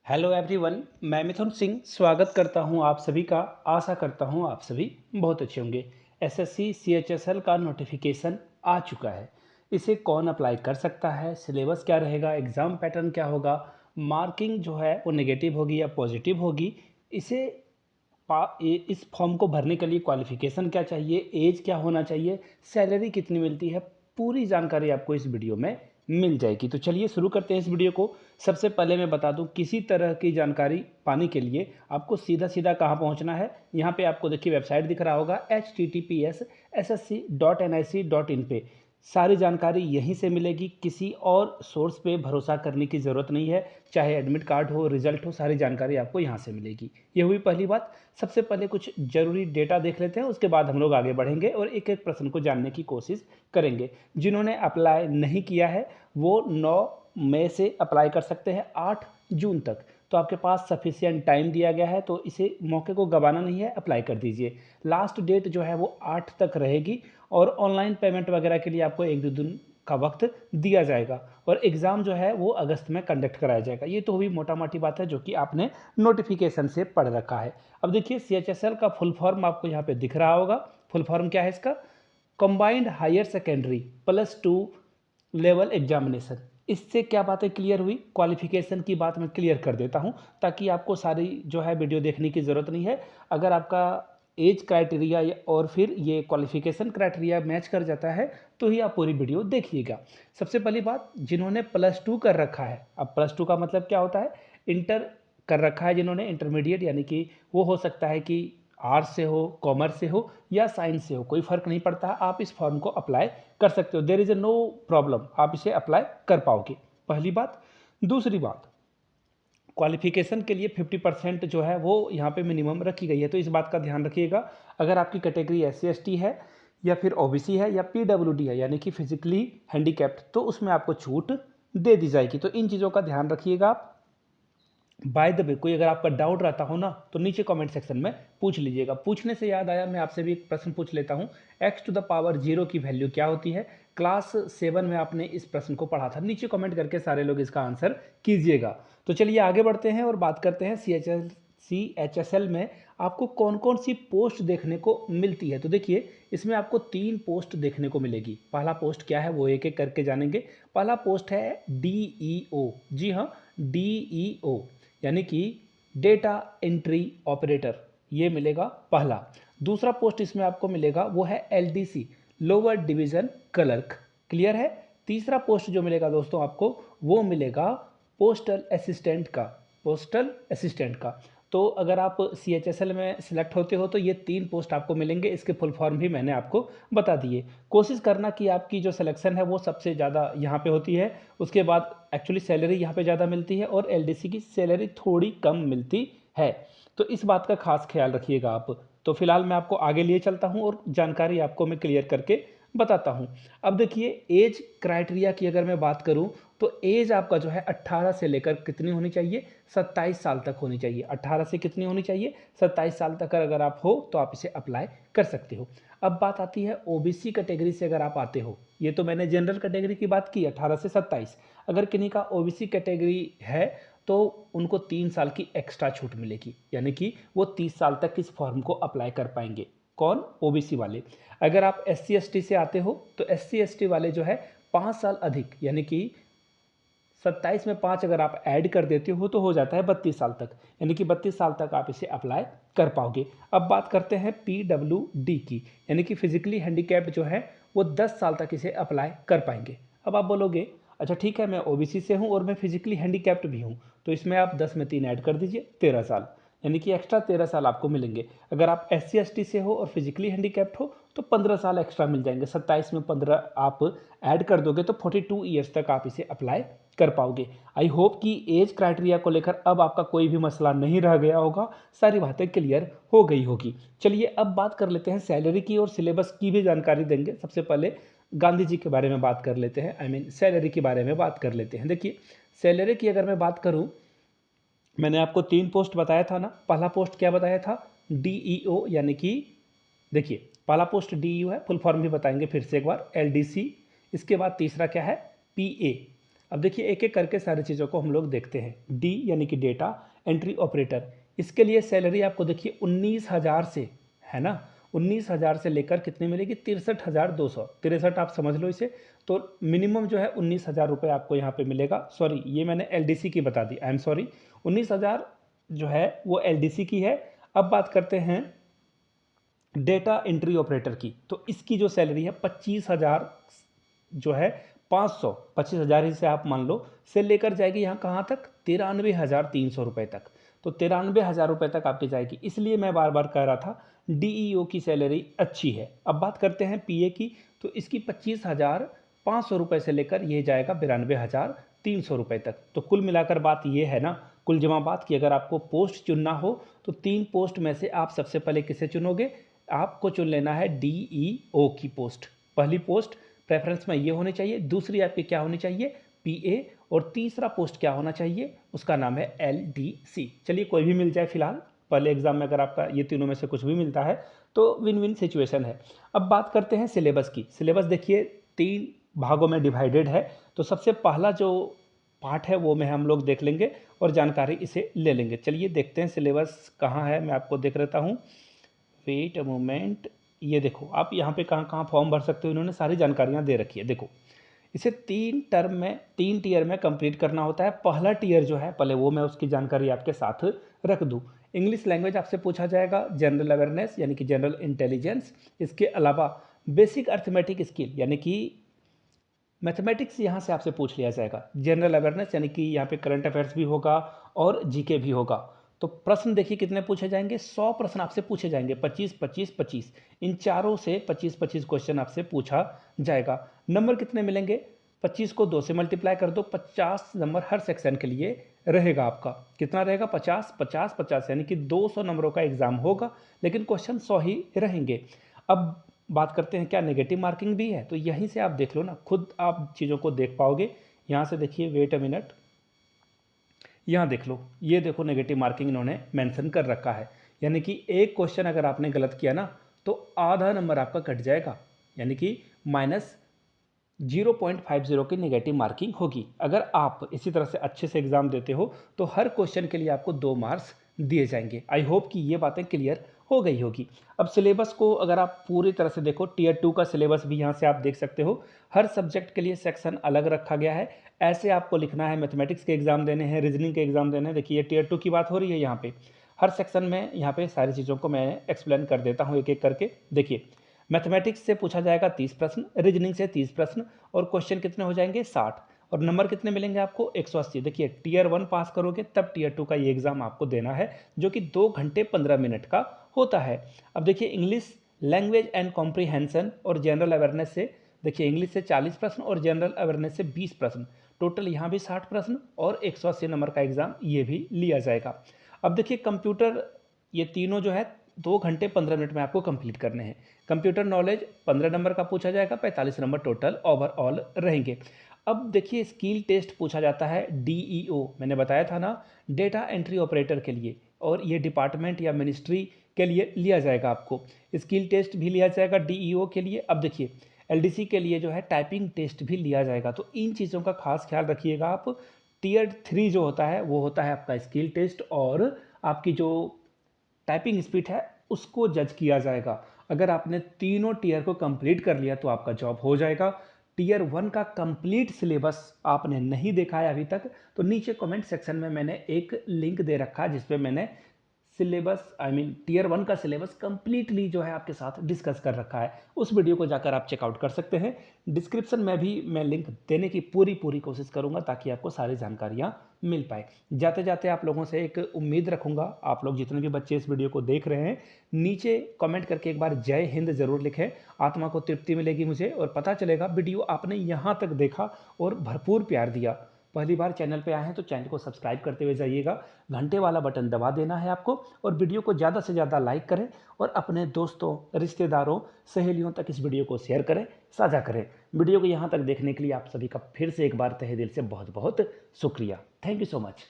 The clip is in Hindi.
हेलो एवरीवन, मैं मिथुन सिंह स्वागत करता हूं आप सभी का। आशा करता हूं आप सभी बहुत अच्छे होंगे। एसएससी सीएचएसएल का नोटिफिकेशन आ चुका है। इसे कौन अप्लाई कर सकता है, सिलेबस क्या रहेगा, एग्ज़ाम पैटर्न क्या होगा, मार्किंग जो है वो नेगेटिव होगी या पॉजिटिव होगी, इसे इस फॉर्म को भरने के लिए क्वालिफिकेशन क्या चाहिए, एज क्या होना चाहिए, सैलरी कितनी मिलती है, पूरी जानकारी आपको इस वीडियो में मिल जाएगी। तो चलिए शुरू करते हैं इस वीडियो को। सबसे पहले मैं बता दूं, किसी तरह की जानकारी पाने के लिए आपको सीधा सीधा कहाँ पहुंचना है। यहाँ पे आपको देखिए वेबसाइट दिख रहा होगा https://ssc.nic.in पे सारी जानकारी यहीं से मिलेगी। किसी और सोर्स पे भरोसा करने की ज़रूरत नहीं है। चाहे एडमिट कार्ड हो, रिजल्ट हो, सारी जानकारी आपको यहाँ से मिलेगी। ये हुई पहली बात। सबसे पहले कुछ जरूरी डेटा देख लेते हैं, उसके बाद हम लोग आगे बढ़ेंगे और एक एक प्रश्न को जानने की कोशिश करेंगे। जिन्होंने अप्लाई नहीं किया है वो 9 मई से अप्लाई कर सकते हैं 8 जून तक। तो आपके पास सफिशिएंट टाइम दिया गया है, तो इसे मौके को गंवाना नहीं है, अप्लाई कर दीजिए। लास्ट डेट जो है वो 8 तक रहेगी और ऑनलाइन पेमेंट वगैरह के लिए आपको 1-2 दिन का वक्त दिया जाएगा और एग्ज़ाम जो है वो अगस्त में कंडक्ट कराया जाएगा। ये तो हुई मोटा मोटी बात है जो कि आपने नोटिफिकेशन से पढ़ रखा है। अब देखिए सीएचएसएल का फुल फॉर्म आपको यहाँ पे दिख रहा होगा। फुल फॉर्म क्या है इसका? Combined higher secondary +2 level examination. इससे क्या बातें क्लियर हुई, क्वालिफिकेशन की बात मैं क्लियर कर देता हूं ताकि आपको सारी जो है वीडियो देखने की ज़रूरत नहीं है। अगर आपका एज क्राइटेरिया और फिर ये क्वालिफिकेशन क्राइटेरिया मैच कर जाता है तो ही आप पूरी वीडियो देखिएगा। सबसे पहली बात, जिन्होंने +2 कर रखा है, अब +2 का मतलब क्या होता है? इंटर कर रखा है जिन्होंने, इंटरमीडिएट, यानी कि वो हो सकता है कि आर्ट्स से हो, कॉमर्स से हो या साइंस से हो, कोई फ़र्क नहीं पड़ता। आप इस फॉर्म को अप्लाई कर सकते हो, देयर इज़ नो प्रॉब्लम, आप इसे अप्लाई कर पाओगे। पहली बात। दूसरी बात, क्वालिफिकेशन के लिए 50% जो है वो यहाँ पे मिनिमम रखी गई है, तो इस बात का ध्यान रखिएगा। अगर आपकी कैटेगरी SC ST है या फिर OBC है या PWD है, यानी कि फिजिकली हैंडीकैप्ड, तो उसमें आपको छूट दे दी जाएगी। तो इन चीज़ों का ध्यान रखिएगा आप। बाय द वे, कोई अगर आपका डाउट रहता हो ना तो नीचे कमेंट सेक्शन में पूछ लीजिएगा। पूछने से याद आया, मैं आपसे भी एक प्रश्न पूछ लेता हूँ। x⁻0 की वैल्यू क्या होती है? क्लास 7 में आपने इस प्रश्न को पढ़ा था। नीचे कमेंट करके सारे लोग इसका आंसर कीजिएगा। तो चलिए आगे बढ़ते हैं और बात करते हैं CHSL में आपको कौन कौन सी पोस्ट देखने को मिलती है। तो देखिए, इसमें आपको 3 पोस्ट देखने को मिलेगी। पहला पोस्ट क्या है वो एक एक करके जानेंगे। पहला पोस्ट है DEO। जी हाँ, DEO यानी कि डेटा एंट्री ऑपरेटर, ये मिलेगा पहला। दूसरा पोस्ट इसमें आपको मिलेगा वो है LDC, lower division clerk. Clear है? तीसरा पोस्ट जो मिलेगा दोस्तों आपको, वो मिलेगा पोस्टल असिस्टेंट का। पोस्टल असिस्टेंट का। तो अगर आप CHSL में सिलेक्ट होते हो तो ये 3 पोस्ट आपको मिलेंगे। इसके फुल फॉर्म भी मैंने आपको बता दिए। कोशिश करना कि आपकी जो सिलेक्शन है वो सबसे ज़्यादा यहाँ पे होती है। उसके बाद एक्चुअली सैलरी यहाँ पे ज़्यादा मिलती है और LDC की सैलरी थोड़ी कम मिलती है। तो इस बात का खास ख्याल रखिएगा आप। तो फिलहाल मैं आपको आगे लिए चलता हूँ और जानकारी आपको मैं क्लियर करके बताता हूँ। अब देखिए, एज क्राइटेरिया की अगर मैं बात करूँ तो एज आपका जो है 18 से लेकर कितनी होनी चाहिए? 27 साल तक होनी चाहिए। 18 से कितनी होनी चाहिए? 27 साल तक अगर आप हो तो आप इसे अप्लाई कर सकते हो। अब बात आती है OBC कैटेगरी से अगर आप आते हो। ये तो मैंने जनरल कैटेगरी की बात की, 18 से 27। अगर किन्हीं का OBC कैटेगरी है तो उनको 3 साल की एक्स्ट्रा छूट मिलेगी, यानी कि वो 30 साल तक इस फॉर्म को अप्लाई कर पाएंगे। कौन? OBC वाले। अगर आप SC ST से आते हो तो SC ST वाले जो है 5 साल अधिक, यानी कि 27 में 5 अगर आप ऐड कर देते हो तो हो जाता है 32 साल तक, यानी कि 32 साल तक आप इसे अप्लाई कर पाओगे। अब बात करते हैं PWD की, यानी कि फिजिकली हैंडीकैप्ड जो है वो 10 साल तक इसे अप्लाई कर पाएंगे। अब आप बोलोगे अच्छा ठीक है, मैं OBC से हूँ और मैं फिजिकली हैंडीकैप्ड भी हूँ, तो इसमें आप 10 में 3 ऐड कर दीजिए, 13 साल, यानी कि एक्स्ट्रा 13 साल आपको मिलेंगे। अगर आप SC ST से हो और फिजिकली हैंडीकैप्ड हो तो 15 साल एक्स्ट्रा मिल जाएंगे। 27 में 15 आप ऐड कर दोगे तो 42 ईयर्स तक आप इसे अप्लाई कर पाओगे। आई होप कि एज क्राइटेरिया को लेकर अब आपका कोई भी मसला नहीं रह गया होगा, सारी बातें क्लियर हो गई होगी। चलिए अब बात कर लेते हैं सैलरी की और सिलेबस की भी जानकारी देंगे। सबसे पहले गांधी जी के बारे में बात कर लेते हैं, सैलरी के बारे में बात कर लेते हैं। देखिए, सैलरी की अगर मैं बात करूं, मैंने आपको 3 पोस्ट बताया था ना। पहला पोस्ट क्या बताया था? DEO, यानी कि देखिए, पहला पोस्ट DEO है, फुल फॉर्म भी बताएंगे फिर से एक बार, LDC। इसके बाद तीसरा क्या है? PA। अब देखिए एक एक करके सारी चीज़ों को हम लोग देखते हैं। डी यानी कि डेटा एंट्री ऑपरेटर, इसके लिए सैलरी आपको देखिए 19,000 से, है ना, 19,000 से लेकर कितनी मिलेगी, 63,200, 63 आप समझ लो इसे। तो मिनिमम जो है 19,000 रुपये आपको यहाँ पे मिलेगा। सॉरी, ये मैंने एलडीसी की बता दी, आई एम सॉरी। 19,000 जो है वो एलडीसी की है। अब बात करते हैं डेटा एंट्री ऑपरेटर की, तो इसकी जो सैलरी है 25,000 जो है 500, 25,000 ही से आप मान लो, से लेकर जाएगी यहाँ कहाँ तक, 93,300 रुपये तक। तो 93,000 रुपये तक आपकी जाएगी। इसलिए मैं बार बार कह रहा था डीईओ की सैलरी अच्छी है। अब बात करते हैं पीए की, तो इसकी 25,500 रुपये से लेकर ये जाएगा 92,300 रुपये तक। तो कुल मिलाकर बात ये है ना, कुल जमा बात की, अगर आपको पोस्ट चुनना हो तो 3 पोस्ट में से आप सबसे पहले किसे चुनोगे, आपको चुन लेना है डीईओ की पोस्ट। पहली पोस्ट प्रेफरेंस में ये होनी चाहिए, दूसरी आपकी क्या होनी चाहिए, पीए, और तीसरा पोस्ट क्या होना चाहिए, उसका नाम है एलडीसी। चलिए कोई भी मिल जाए फिलहाल, पहले एग्जाम में अगर आपका ये तीनों में से कुछ भी मिलता है तो विन विन सिचुएशन है। अब बात करते हैं सिलेबस की। सिलेबस देखिए 3 भागों में डिवाइडेड है। तो सबसे पहला जो पार्ट है वो में हम लोग देख लेंगे और जानकारी इसे ले लेंगे। चलिए देखते हैं सिलेबस कहाँ है, मैं आपको देख लेता हूँ। वेट अ मोमेंट, ये देखो आप यहाँ पे कहाँ कहाँ फॉर्म भर सकते हो, इन्होंने सारी जानकारियाँ दे रखी है। देखो इसे 3 टीयर में कंप्लीट करना होता है। पहला टीयर जो है, पहले वो मैं उसकी जानकारी आपके साथ रख दूँ। इंग्लिश लैंग्वेज आपसे पूछा जाएगा, जनरल अवेयरनेस यानी कि जनरल इंटेलिजेंस, इसके अलावा बेसिक अर्थमेटिक स्किल यानी कि मैथमेटिक्स यहाँ से आपसे पूछ लिया जाएगा। जनरल अवेयरनेस यानी कि यहाँ पे करंट अफेयर्स भी होगा और जीके भी होगा। तो प्रश्न देखिए कितने पूछे जाएंगे, 100 प्रश्न आपसे पूछे जाएंगे, 25 25 25, इन चारों से 25 25 क्वेश्चन आपसे पूछा जाएगा। नंबर कितने मिलेंगे, 25 को 2 से मल्टीप्लाई कर दो, 50 नंबर हर सेक्शन के लिए रहेगा आपका। कितना रहेगा, 50 50 50, यानी कि 200 नंबरों का एग्जाम होगा, लेकिन क्वेश्चन 100 ही रहेंगे। अब बात करते हैं क्या नेगेटिव मार्किंग भी है, तो यहीं से आप देख लो ना, खुद आप चीज़ों को देख पाओगे। यहाँ से देखिए, वेट अ मिनट, यहाँ देख लो, ये देखो नेगेटिव मार्किंग इन्होंने मेंशन कर रखा है। यानी कि एक क्वेश्चन अगर आपने गलत किया ना तो आधा नंबर आपका कट जाएगा, यानी कि -0.50 की नेगेटिव मार्किंग होगी। अगर आप इसी तरह से अच्छे से एग्जाम देते हो तो हर क्वेश्चन के लिए आपको 2 मार्क्स दिए जाएंगे। आई होप कि ये बातें क्लियर हो गई होगी। अब सिलेबस को अगर आप पूरी तरह से देखो, टीयर 2 का सिलेबस भी यहाँ से आप देख सकते हो। हर सब्जेक्ट के लिए सेक्शन अलग रखा गया है। ऐसे आपको लिखना है, मैथमेटिक्स के एग्जाम देने हैं, रीजनिंग के एग्जाम देने हैं। देखिए ये टीयर 2 की बात हो रही है यहाँ पे। हर सेक्शन में यहाँ पे सारी चीज़ों को मैं एक्सप्लेन कर देता हूँ एक एक करके। देखिए मैथमेटिक्स से पूछा जाएगा 30 प्रश्न, रीजनिंग से 30 प्रश्न, और क्वेश्चन कितने हो जाएंगे, 60, और नंबर कितने मिलेंगे आपको, 180। देखिए टीयर 1 पास करोगे तब टीयर 2 का ये एग्जाम आपको देना है, जो कि 2 घंटे 15 मिनट का होता है। अब देखिए इंग्लिश लैंग्वेज एंड कॉम्प्रीहेंशन और जनरल अवेयरनेस से, देखिए इंग्लिश से 40 प्रश्न और जनरल अवेयरनेस से 20 प्रश्न, टोटल यहाँ भी 60 प्रश्न और 180 नंबर का एग्जाम ये भी लिया जाएगा। अब देखिए कंप्यूटर, ये तीनों जो है 2 घंटे 15 मिनट में आपको कंप्लीट करने हैं। कंप्यूटर नॉलेज 15 नंबर का पूछा जाएगा, 45 नंबर टोटल ओवरऑल रहेंगे। अब देखिए स्किल टेस्ट पूछा जाता है डीईओ, मैंने बताया था ना, डेटा एंट्री ऑपरेटर के लिए, और ये डिपार्टमेंट या मिनिस्ट्री के लिए लिया जाएगा। आपको स्किल टेस्ट भी लिया जाएगा डीईओ के लिए। अब देखिए एलडीसी के लिए जो है टाइपिंग टेस्ट भी लिया जाएगा। तो इन चीज़ों का खास ख्याल रखिएगा आप। टीयर 3 जो होता है वो होता है आपका स्किल टेस्ट, और आपकी जो टाइपिंग स्पीड है उसको जज किया जाएगा। अगर आपने तीनों टीयर को कंप्लीट कर लिया तो आपका जॉब हो जाएगा। टीयर 1 का कंप्लीट सिलेबस आपने नहीं देखा है अभी तक, तो नीचे कमेंट सेक्शन में मैंने एक लिंक दे रखा है जिसपे मैंने सिलेबस टीयर 1 का सिलेबस कंप्लीटली जो है आपके साथ डिस्कस कर रखा है। उस वीडियो को जाकर आप चेकआउट कर सकते हैं। डिस्क्रिप्शन में भी मैं लिंक देने की पूरी कोशिश करूंगा ताकि आपको सारी जानकारियां मिल पाए। जाते जाते आप लोगों से एक उम्मीद रखूंगा, आप लोग जितने भी बच्चे इस वीडियो को देख रहे हैं, नीचे कमेंट करके एक बार जय हिंद जरूर लिखें। आत्मा को तृप्ति मिलेगी मुझे, और पता चलेगा वीडियो आपने यहाँ तक देखा और भरपूर प्यार दिया। पहली बार चैनल पे आए हैं तो चैनल को सब्सक्राइब करते हुए जाइएगा, घंटे वाला बटन दबा देना है आपको, और वीडियो को ज़्यादा से ज़्यादा लाइक करें और अपने दोस्तों, रिश्तेदारों, सहेलियों तक इस वीडियो को शेयर करें, साझा करें। वीडियो को यहाँ तक देखने के लिए आप सभी का फिर से एक बार तहे दिल से बहुत बहुत शुक्रिया। Thank you so much.